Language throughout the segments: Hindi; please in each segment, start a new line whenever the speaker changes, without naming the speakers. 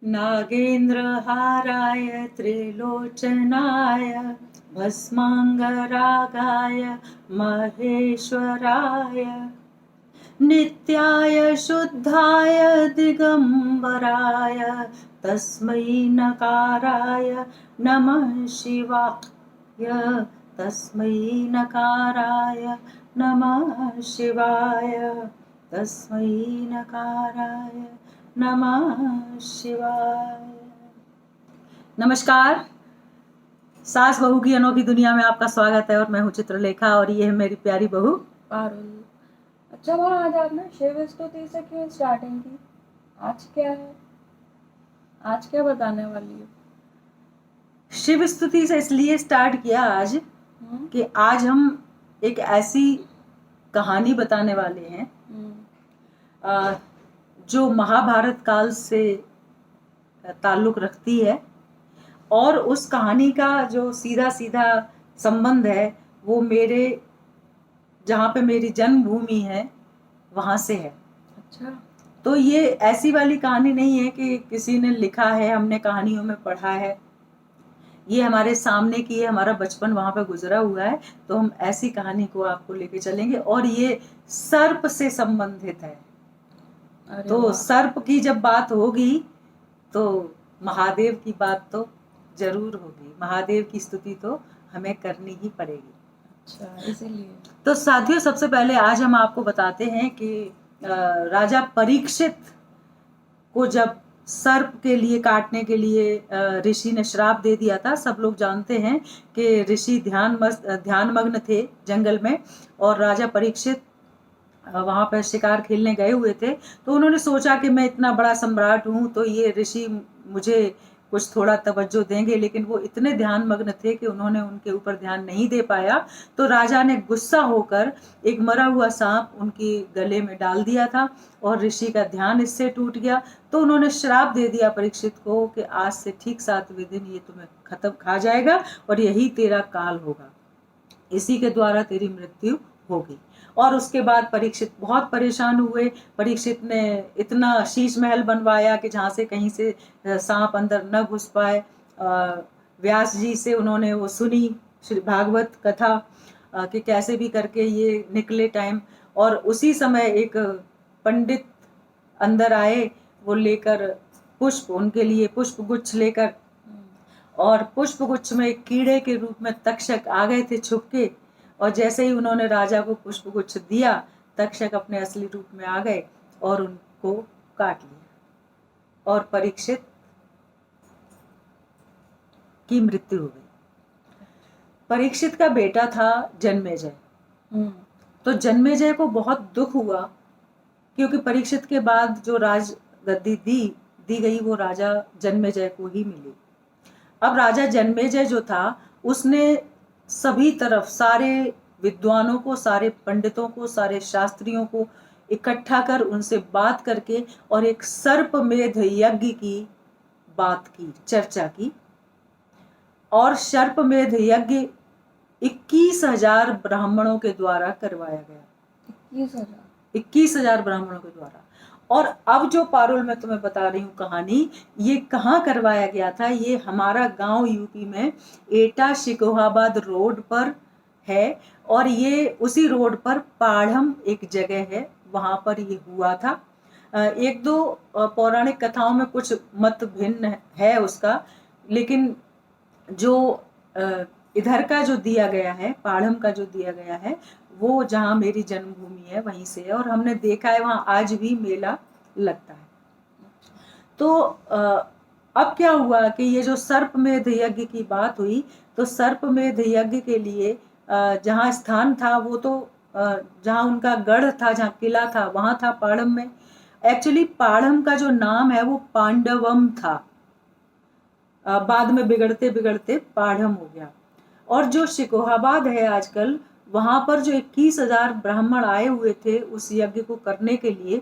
नागेन्द्रहाराय त्रिलोचनाय भस्माङ्गरागाय महेश्वराय नित्याय शुद्धाय दिगम्बराय तस्मै नकाराय नमः शिवाय। तस्मै नकाराय नमः शिवाय। तस्मै नकाराय नमः शिवाय। नमस्कार, सास बहू की अनोखी दुनिया में आपका स्वागत है और मैं हूँ चित्रलेखा और ये है मेरी प्यारी बहू
पारुल। अच्छा माँ, आज आपने शिव स्तुति से क्यों स्टार्टिंग की? आज क्या है? आज क्या बताने वाली हो?
शिव स्तुति से इसलिए स्टार्ट किया आज कि आज हम एक ऐसी कहानी बताने वाले हैं जो महाभारत काल से ताल्लुक रखती है और उस कहानी का जो सीधा सीधा संबंध है वो मेरे जहाँ पे मेरी जन्मभूमि है वहाँ से है।
अच्छा।
तो ये ऐसी वाली कहानी नहीं है कि किसी ने लिखा है, हमने कहानियों में पढ़ा है, ये हमारे सामने की है, हमारा बचपन वहाँ पे गुजरा हुआ है। तो हम ऐसी कहानी को आपको लेके चलेंगे और ये सर्प से संबंधित है। तो सर्प की जब बात होगी तो महादेव की बात तो जरूर होगी, महादेव की स्तुति तो हमें करनी ही पड़ेगी।
अच्छा, इसीलिए
तो साथियों, सबसे पहले आज हम आपको बताते हैं कि राजा परीक्षित को जब सर्प के लिए काटने के लिए ऋषि ने श्राप दे दिया था। सब लोग जानते हैं कि ऋषि ध्यानमग्न थे जंगल में और राजा परीक्षित वहां पर शिकार खेलने गए हुए थे। तो उन्होंने सोचा कि मैं इतना बड़ा सम्राट हूँ तो ये ऋषि मुझे कुछ थोड़ा तवज्जो देंगे, लेकिन वो इतने ध्यान मग्न थे कि उन्होंने उनके ऊपर ध्यान नहीं दे पाया। तो राजा ने गुस्सा होकर एक मरा हुआ सांप उनके गले में डाल दिया था और ऋषि का ध्यान इससे टूट गया। तो उन्होंने श्राप दे दिया परीक्षित को कि आज से ठीक 7वें दिन ये तुम्हें खत्म खा जाएगा और यही तेरा काल होगा, इसी के द्वारा तेरी मृत्यु होगी। और उसके बाद परीक्षित बहुत परेशान हुए। परीक्षित ने इतना शीश महल बनवाया कि जहाँ से कहीं से सांप अंदर न घुस पाए। व्यास जी से उन्होंने वो सुनी श्री भागवत कथा कि कैसे भी करके ये निकले टाइम। और उसी समय एक पंडित अंदर आए, वो लेकर पुष्प, उनके लिए पुष्प गुच्छ लेकर, और पुष्प गुच्छ में एक कीड़े के रूप में तक्षक आ गए थे छुप के। और जैसे ही उन्होंने राजा को पुष्प गुच्छ दिया, तक्षक अपने असली रूप में आ गए और उनको काट लिया और परीक्षित की मृत्यु हो गई। परीक्षित का बेटा था जन्मेजय। तो जन्मेजय को बहुत दुख हुआ क्योंकि परीक्षित के बाद जो राज गद्दी दी गई वो राजा जन्मेजय को ही मिली। अब राजा जन्मेजय जो था उसने सभी तरफ सारे विद्वानों को, सारे पंडितों को, सारे शास्त्रियों को इकट्ठा कर उनसे बात करके और एक सर्पमेध यज्ञ की बात की, चर्चा की। और सर्पमेध यज्ञ 21,000 ब्राह्मणों के द्वारा करवाया गया। 21,000 ब्राह्मणों के द्वारा। और अब जो पारुल मैं तुम्हें बता रही हूँ कहानी, ये कहाँ करवाया गया था? ये हमारा गांव यूपी में एटा शिकोहाबाद रोड पर है और ये उसी रोड पर पाढ़म एक जगह है, वहां पर ये हुआ था। एक दो पौराणिक कथाओं में कुछ मत भिन्न है उसका, लेकिन जो इधर का जो दिया गया है, पाढ़म का जो दिया गया है, वो जहाँ मेरी जन्मभूमि है वहीं से है और हमने देखा है वहाँ आज भी मेला लगता है। तो अब क्या हुआ कि ये जो सर्पमेध यज्ञ की बात हुई, तो सर्पमेध यज्ञ के लिए जहाँ स्थान था वो तो जहाँ उनका गढ़ था, जहाँ किला था, वहाँ था पाढ़म में। एक्चुअली पाढ़म का जो नाम है वो पांडवम था, बाद में बिगड़ते बिगड़ते पाढ़म हो गया। और जो शिकोहाबाद है आजकल, वहां पर जो 21,000 ब्राह्मण आए हुए थे उस यज्ञ को करने के लिए,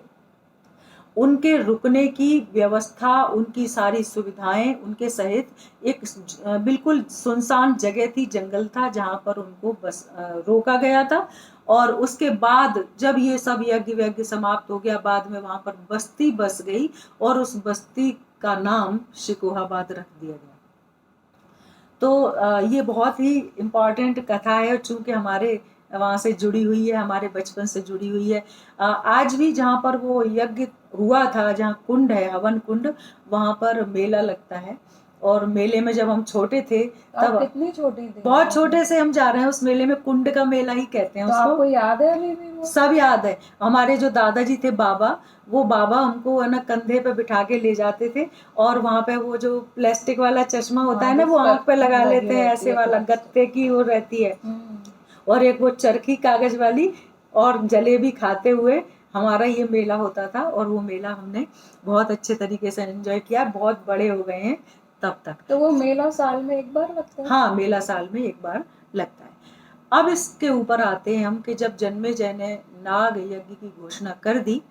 उनके रुकने की व्यवस्था, उनकी सारी सुविधाएं उनके सहित एक बिल्कुल सुनसान जगह थी, जंगल था, जहाँ पर उनको बस रोका गया था। और उसके बाद जब ये सब यज्ञ व्यज्ञ समाप्त हो गया, बाद में वहाँ पर बस्ती बस गई और उस बस्ती का नाम शिकोहाबाद रख दिया गया। तो ये बहुत ही इम्पॉर्टेंट कथा है, चूंकि हमारे वहाँ से जुड़ी हुई है, हमारे बचपन से जुड़ी हुई है। आज भी जहाँ पर वो यज्ञ हुआ था, जहाँ कुंड है, हवन कुंड, वहाँ पर मेला लगता है। और मेले में जब हम छोटे थे
आप कितनी छोटी थी?
बहुत छोटे से हम जा रहे हैं उस मेले में, कुंड का मेला ही कहते हैं
तो
उसको।
आपको याद है अभी भी वो?
सब याद है। हमारे जो दादाजी थे बाबा, वो बाबा हमको है ना कंधे पे बिठा के ले जाते थे, और वहाँ पे वो जो प्लास्टिक वाला चश्मा होता है ना, वो आंख पे लगा लेते हैं, ऐसे वाला गत्ते की वो रहती है, और एक वो चरखी कागज वाली, और जलेबी खाते हुए हमारा ये मेला होता था। और वो मेला हमने बहुत अच्छे तरीके से एंजॉय किया, बहुत बड़े हो गए हैं तब तक।
तो वो मेला साल में एक बार लगता है?
हाँ, मेला साल में एक बार लगता है। अब इसके ऊपर आते हैं हम कि जब जन्मेजय ने नाग यज्ञ की घोषणा कर दी,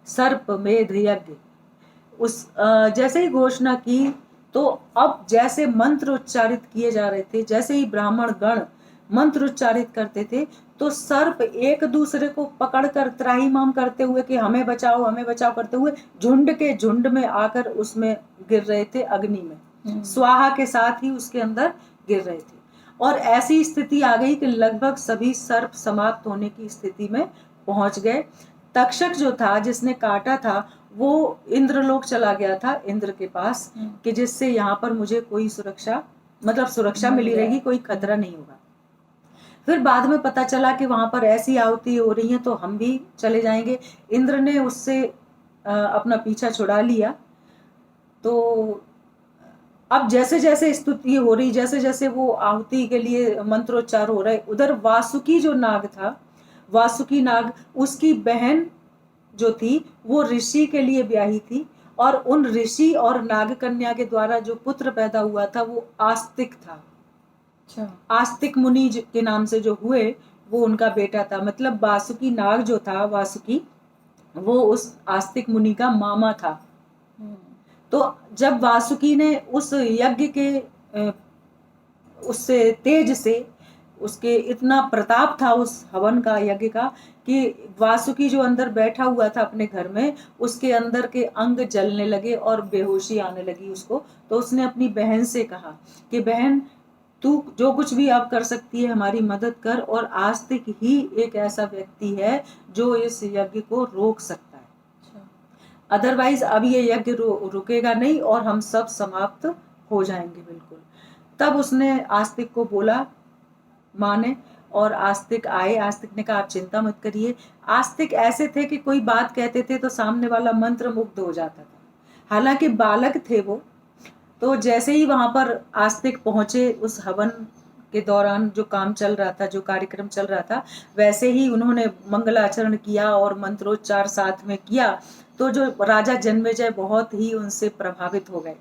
सर्पमेध यज्ञ, उस जैसे ही घोषणा की, तो अब जैसे मंत्र उच्चारित किए जा रहे थे, जैसे ही ब्राह्मण गण मंत्र उच्चारित करते थे, तो सर्प एक दूसरे को पकड़कर त्राहिमाम करते हुए कि हमें बचाओ हमें बचाओ करते हुए झुंड के झुंड में आकर उसमें गिर रहे थे, अग्नि में स्वाहा के साथ ही उसके अंदर गिर रहे थे। और ऐसी स्थिति आ गई कि लगभग सभी सर्प समाप्त होने की स्थिति में पहुंच गए। तक्षक जो था, जिसने काटा था, वो इंद्रलोक चला गया था, इंद्र के पास, कि जिससे यहाँ पर मुझे कोई सुरक्षा, मतलब सुरक्षा मिली रहेगी, कोई खतरा नहीं होगा। फिर बाद में पता चला कि वहां पर ऐसी आहुति हो रही है, तो हम भी चले जाएंगे। इंद्र ने उससे अपना पीछा छुड़ा लिया। तो अब जैसे जैसे स्तुति हो रही, जैसे जैसे वो आहुति के लिए मंत्रोच्चार हो रहे, उधर वासुकी जो नाग था, वासुकी नाग, उसकी बहन जो थी वो ऋषि के लिए ब्याही थी, और उन ऋषि और नाग कन्या के द्वारा जो पुत्र पैदा हुआ था वो आस्तिक था। आस्तिक मुनि के नाम से जो हुए, वो उनका बेटा था। मतलब वासुकी नाग जो था, वासुकी, वो उस आस्तिक मुनि का मामा था। तो जब वासुकी ने उस यज्ञ के उससे तेज से, उसके इतना प्रताप था उस हवन का, यज्ञ का, कि वासुकी जो अंदर बैठा हुआ था अपने घर में, उसके अंदर के अंग जलने लगे और बेहोशी आने लगी उसको। तो उसने अपनी बहन से कहा कि बहन, तू जो कुछ भी आप कर सकती है हमारी मदद कर, और आस्तिक ही एक ऐसा व्यक्ति है जो इस यज्ञ को रोक सकता है, अदरवाइज अब ये यज्ञ रुकेगा नहीं और हम सब समाप्त हो जाएंगे बिल्कुल। तब उसने आस्तिक को बोला, माँ ने, और आस्तिक आए। आस्तिक ने कहा आप चिंता मत करिए। आस्तिक ऐसे थे कि कोई बात कहते थे तो सामने वाला मंत्र मुग्ध हो जाता था, हालांकि बालक थे वो। तो जैसे ही वहां पर आस्तिक पहुंचे, उस हवन के दौरान जो काम चल रहा था, जो कार्यक्रम चल रहा था, वैसे ही उन्होंने मंगलाचरण किया और मंत्रोच्चार साथ में किया। तो जो राजा जन्मेजय बहुत ही उनसे प्रभावित हो गए,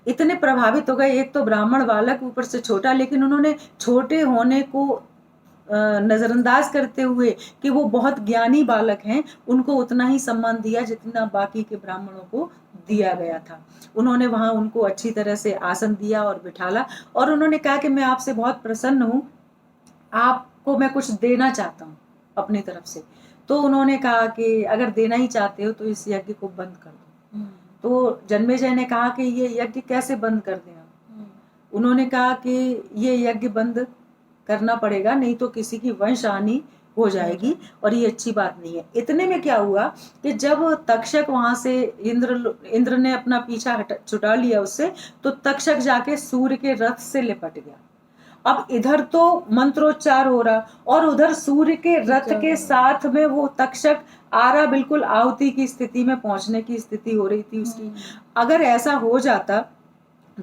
इतने प्रभावित हो गए। एक तो ब्राह्मण बालक, ऊपर से छोटा, लेकिन उन्होंने छोटे होने को नजरअंदाज करते हुए कि वो बहुत ज्ञानी बालक हैं, उनको उतना ही सम्मान दिया जितना बाकी के ब्राह्मणों को दिया गया था। उन्होंने वहां उनको अच्छी तरह से आसन दिया और बिठाला, और उन्होंने कहा कि मैं आपसे बहुत प्रसन्न हूँ, आपको मैं कुछ देना चाहता हूँ अपनी तरफ से। तो उन्होंने कहा कि अगर देना ही चाहते हो तो इस यज्ञ को बंद कर दो। तो जन्मेजय ने कहा कि ये यज्ञ कैसे बंद कर दें हम? उन्होंने कहा कि ये यज्ञ बंद करना पड़ेगा, नहीं तो किसी की वंश हानि हो जाएगी और ये अच्छी बात नहीं है। इतने में क्या हुआ कि जब तक्षक वहां से, इंद्र ने अपना पीछा छुटा लिया उससे, तो तक्षक जाके सूर्य के रथ से लिपट गया। अब इधर तो मंत्रोच्चार हो रहा और उधर सूर्य के रथ के साथ में वो तक्षक आ रहा, बिल्कुल आहुति की स्थिति में पहुंचने की स्थिति हो रही थी उसकी। अगर ऐसा हो जाता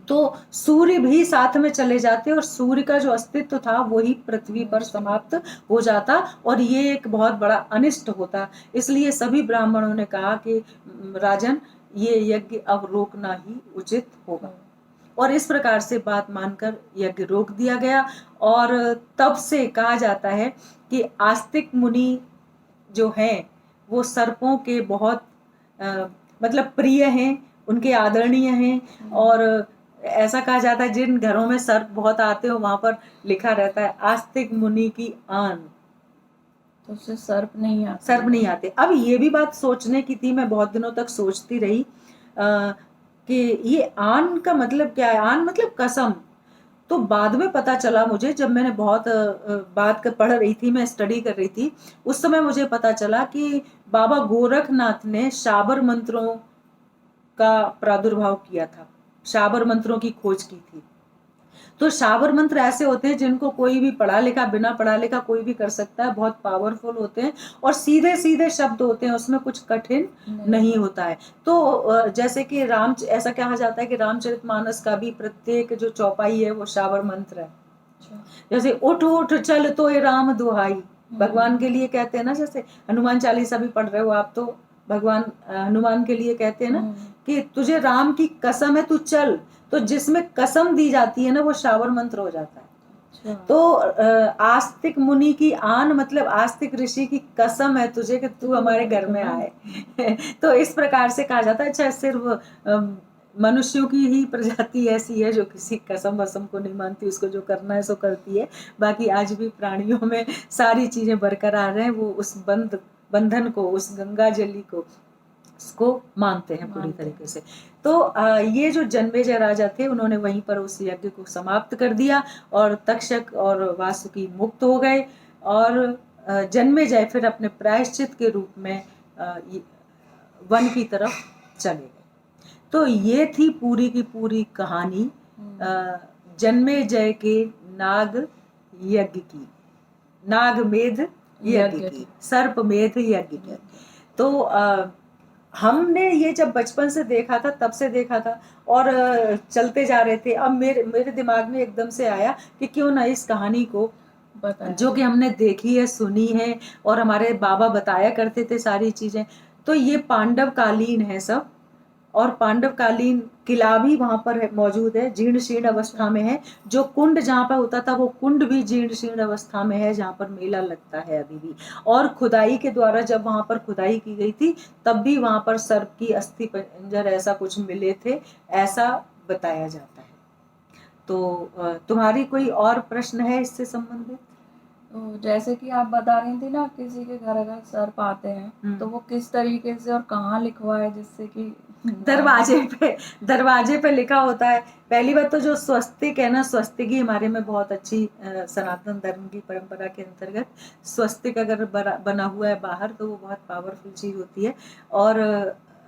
तो सूर्य भी साथ में चले जाते और सूर्य का जो अस्तित्व था वही पृथ्वी पर समाप्त हो जाता, और ये एक बहुत बड़ा अनिष्ट होता। इसलिए सभी ब्राह्मणों ने कहा कि राजन, ये यज्ञ अब रोकना ही उचित होगा, और इस प्रकार से बात मानकर यज्ञ रोक दिया गया। और तब से कहा जाता है कि आस्तिक मुनि जो हैं वो सर्पों के बहुत मतलब प्रिय हैं, उनके आदरणीय हैं। और ऐसा कहा जाता है जिन घरों में सर्प बहुत आते हो वहां पर लिखा रहता है आस्तिक मुनि की आन,
तो उससे सर्प नहीं आते।
सर्प नहीं आते। अब ये भी बात सोचने की थी, मैं बहुत दिनों तक सोचती रही कि ये आन का मतलब क्या है। आन मतलब कसम। तो बाद में पता चला मुझे, जब मैंने बहुत बात कर पढ़ रही थी, मैं स्टडी कर रही थी, उस समय मुझे पता चला कि बाबा गोरखनाथ ने शाबर मंत्रों का प्रादुर्भाव किया था, शाबर मंत्रों की खोज की थी। तो शाबर मंत्र ऐसे होते हैं जिनको कोई भी पढ़ा लिखा, बिना पढ़ा लिखा कोई भी कर सकता है, बहुत पावरफुल होते हैं और सीधे सीधे शब्द होते हैं, उसमें कुछ कठिन नहीं होता है। तो जैसे कि ऐसा कहा जाता है कि रामचरितमानस का भी प्रत्येक जो चौपाई है वो शाबर मंत्र है। जैसे उठ उठ चल तो ये राम दुहाई, भगवान के लिए कहते हैं ना। जैसे हनुमान चालीसा भी पढ़ रहे हो आप, तो भगवान हनुमान के लिए कहते हैं ना कि तुझे राम की कसम है तू चल। तो जिसमें कसम दी जाती है ना वो शाबर मंत्र हो जाता है। तो आस्तिक मुनि की आन मतलब आस्तिक ऋषि की कसम है तुझे कि तू हमारे घर में आए। तो इस प्रकार से कहा जाता है। अच्छा, सिर्फ मनुष्यों की ही प्रजाति ऐसी है जो किसी कसम वसम को नहीं मानती, उसको जो करना है सो करती है। बाकी आज भी प्राणियों में सारी चीजें बरकरार हैं, वो उस बंधन को, उस गंगा जली को, उसको मानते हैं पूरी तरीके से। तो ये जो जन्मेजय राजा थे उन्होंने वहीं पर उस यज्ञ को समाप्त कर दिया और तक्षक और वासुकी मुक्त हो गए। और जन्मेजय फिर अपने प्रायश्चित के रूप में वन की तरफ चले गए। तो ये थी पूरी की पूरी कहानी जन्मेजय के नाग यज्ञ की, नागमेध यज्ञ की, सर्पमेध यज्ञ की। तो हमने ये जब बचपन से देखा था, तब से देखा था और चलते जा रहे थे। अब मेरे दिमाग में एकदम से आया कि क्यों ना इस कहानी को जो कि हमने देखी है, सुनी है और हमारे बाबा बताया करते थे सारी चीजें। तो ये पांडव कालीन है सब, और पांडव कालीन किला भी वहां पर मौजूद है, जीर्ण शीर्ण अवस्था में है। जो कुंड जहाँ पर होता था वो कुंड भी जीर्ण शीर्ण अवस्था में है, जहाँ पर मेला लगता है अभी भी। और खुदाई के द्वारा जब वहां पर खुदाई की गई थी तब भी वहां पर सर्प की अस्थि पंजर ऐसा कुछ मिले थे, ऐसा बताया जाता है। तो तुम्हारी कोई और प्रश्न है इससे संबंधित?
तो जैसे कि आप बता रही थी ना, किसी के घर अगर सर्प आते हैं तो वो किस तरीके से और कहाँ लिखवा है, जिससे कि
दरवाजे पे लिखा होता है। पहली बात तो जो स्वस्तिक है ना, स्वस्तिक ही हमारे में बहुत अच्छी सनातन धर्म की परंपरा के अंतर्गत स्वस्तिक अगर बना हुआ है बाहर तो वो बहुत पावरफुल चीज होती है। और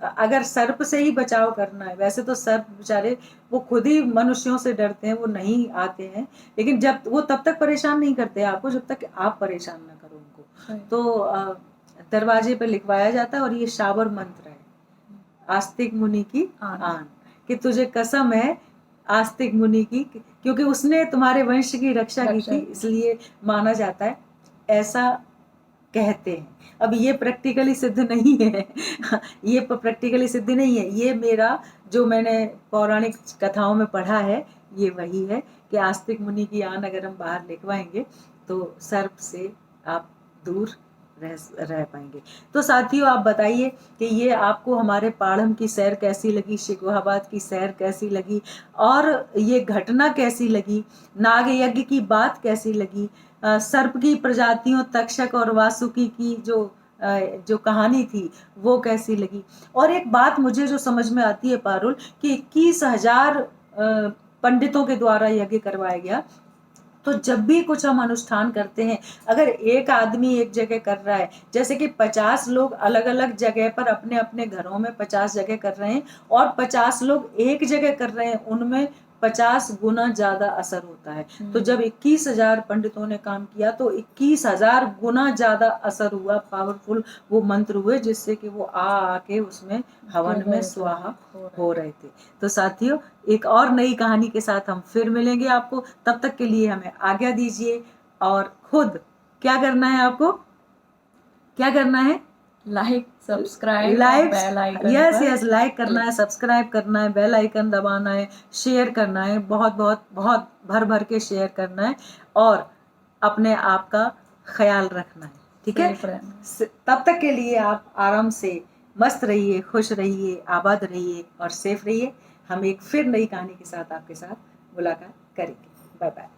अगर सर्प से ही बचाव करना है, वैसे तो सर्प बेचारे वो खुद ही मनुष्यों से डरते हैं, वो नहीं आते हैं, लेकिन जब वो तब तक परेशान नहीं करते आपको जब तक आप परेशान ना करो उनको। तो दरवाजे पे लिखवाया जाता है और ये शाबर मंत्र है, आस्तिक मुनि की आन, कि तुझे कसम है आस्तिक मुनि की, क्योंकि उसने तुम्हारे वंश की रक्षा की थी, इसलिए माना जाता है, ऐसा कहते हैं। अब ये प्रैक्टिकली सिद्ध नहीं है। ये प्रैक्टिकली सिद्ध नहीं है, ये मेरा जो मैंने पौराणिक कथाओं में पढ़ा है ये वही है कि आस्तिक मुनि की आन अगर हम बाहर लिखवाएंगे तो सर्प से आप दूर रह पाएंगे। तो साथियों आप बताइए कि ये आपको हमारे पाढ़म की सैर कैसी लगी, शिकोहाबाद की सैर कैसी लगी, और ये घटना कैसी लगी, नाग यज्ञ की बात कैसी लगी, सर्प की प्रजातियों तक्षक और वासुकी की जो कहानी थी वो कैसी लगी। और एक बात मुझे जो समझ में आती है पारुल, कि 21,000 पंडितों के द्वारा यज्ञ करवाया गया। तो जब भी कुछ हम अनुष्ठान करते हैं, अगर एक आदमी एक जगह कर रहा है, जैसे कि 50 लोग अलग अलग जगह पर अपने अपने घरों में 50 जगह कर रहे हैं और 50 लोग एक जगह कर रहे हैं, उनमें 50 गुना ज्यादा असर होता है। तो जब 21,000 पंडितों ने काम किया तो 21,000 गुना ज्यादा असर हुआ, पावरफुल वो मंत्र हुए, जिससे कि वो आके उसमें हवन में स्वाहा हो रहे थे। तो साथियों एक और नई कहानी के साथ हम फिर मिलेंगे आपको, तब तक के लिए हमें आज्ञा दीजिए। और खुद क्या करना है आपको, क्या करना है?
Like, subscribe, bell icon,
yes like करना है, सब्सक्राइब करना है, बेल आइकन दबाना है, शेयर करना है, बहुत बहुत बहुत भर भर के शेयर करना है और अपने आप का ख्याल रखना है। ठीक है।
Safe रहना।
तब तक के लिए आप आराम से मस्त रहिए, खुश रहिए, आबाद रहिए और सेफ रहिए। हम एक फिर नई कहानी के साथ आपके साथ मुलाकात करेंगे। Bye bye.